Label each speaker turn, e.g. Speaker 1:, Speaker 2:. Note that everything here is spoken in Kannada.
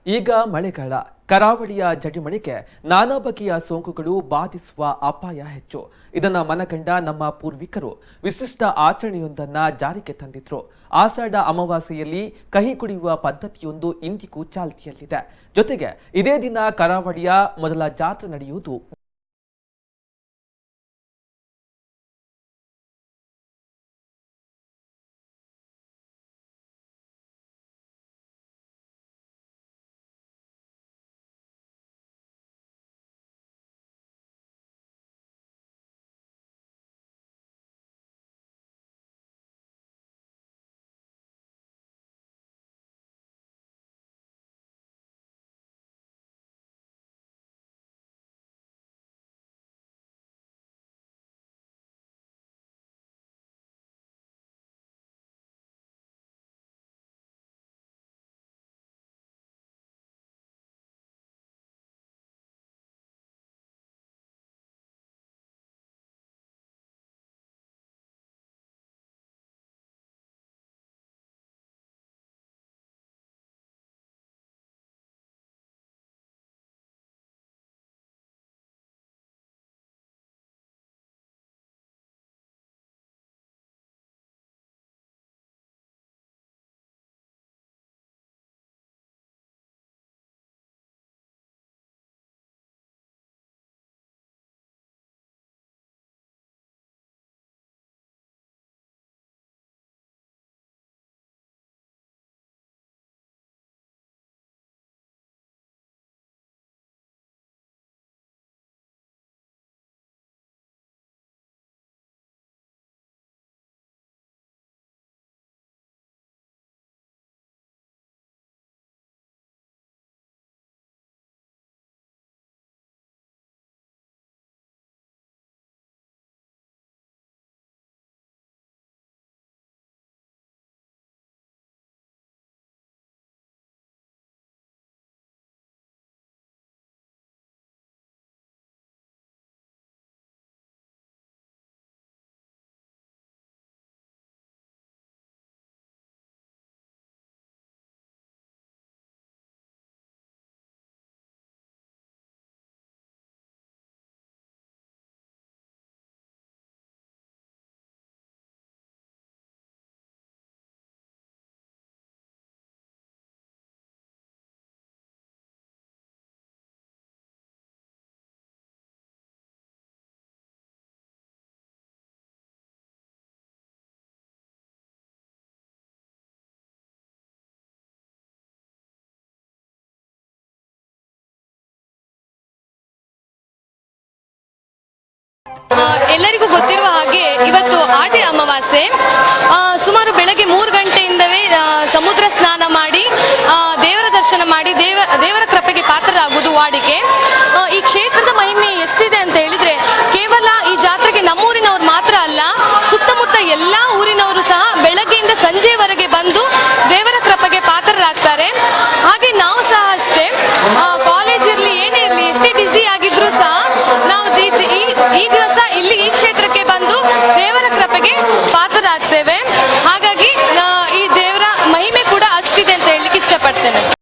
Speaker 1: ಈಗ ಮಳೆಗಾಲ, ಕರಾವಳಿಯ ಜಡಿಮಳೆಗೆ ನಾನಾ ಬಗೆಯ ಸೋಂಕುಗಳು ಬಾಧಿಸುವ ಅಪಾಯ ಹೆಚ್ಚು. ಇದನ್ನ ಮನಗಂಡ ನಮ್ಮ ಪೂರ್ವಿಕರು ವಿಶಿಷ್ಟ ಆಚರಣೆಯೊಂದನ್ನ ಜಾರಿಗೆ ತಂದಿದ್ರು. ಆಷಾಢ ಅಮಾವಾಸ್ಯೆಯಲ್ಲಿ ಕಹಿ ಕುಡಿಯುವ ಪದ್ಧತಿಯೊಂದು ಇಂದಿಗೂ ಚಾಲ್ತಿಯಲ್ಲಿದೆ. ಜೊತೆಗೆ ಇದೇ ದಿನ ಕರಾವಳಿಯ ಮೊದಲ ಜಾತ್ರೆ ನಡೆಯುವುದು.
Speaker 2: ಎಲ್ಲರಿಗೂ ಗೊತ್ತಿರುವ ಹಾಗೆ ಇವತ್ತು ಆಟಿ ಅಮಾವಾಸ್ಯೆ. ಸುಮಾರು ಬೆಳಗ್ಗೆ 3 ಗಂಟೆಯಿಂದಲೇ ಸಮುದ್ರ ಸ್ನಾನ ಮಾಡಿ ದೇವರ ದರ್ಶನ ಮಾಡಿ ದೇವರ ಕೃಪೆಗೆ ಪಾತ್ರರಾಗುವುದು ವಾಡಿಕೆ. ಈ ಕ್ಷೇತ್ರದ ಮಹಿಮೆ ಎಷ್ಟಿದೆ ಅಂತ ಹೇಳಿದ್ರೆ, ಕೇವಲ ಈ ಜಾತ್ರೆಗೆ ನಮ್ಮೂರಿನವರು ಮಾತ್ರ ಅಲ್ಲ, ಸುತ್ತಮುತ್ತ ಎಲ್ಲಾ ಊರಿನವರು ಸಹ ಬೆಳಗ್ಗೆಯಿಂದ ಸಂಜೆವರೆಗೆ ಬಂದು ದೇವರ ಕೃಪೆಗೆ ಪಾತ್ರರಾಗ್ತಾರೆ. ಹಾಗೆ ನಾವು ಸಹ ಅಷ್ಟೇ, ಕಾಲೇಜ್ ಇರಲಿ ಏನೇ ಇರಲಿ, ಎಷ್ಟೇ ಬ್ಯುಸಿ ಆಗಿದ್ರು ಸಹ ನಾವು ಈ ದಿವಸ ಇಲ್ಲಿ ಈ ಕ್ಷೇತ್ರಕ್ಕೆ ಬಂದು ದೇವರ ಕೃಪೆಗೆ ಪಾತ್ರರಾಗ್ತೇವೆ. ಹಾಗಾಗಿ ಈ ದೇವರ ಮಹಿಮೆ ಕೂಡ ಅಷ್ಟಿದೆ ಅಂತ ಹೇಳಲಿಕ್ಕೆ ಇಷ್ಟಪಡ್ತೇನೆ.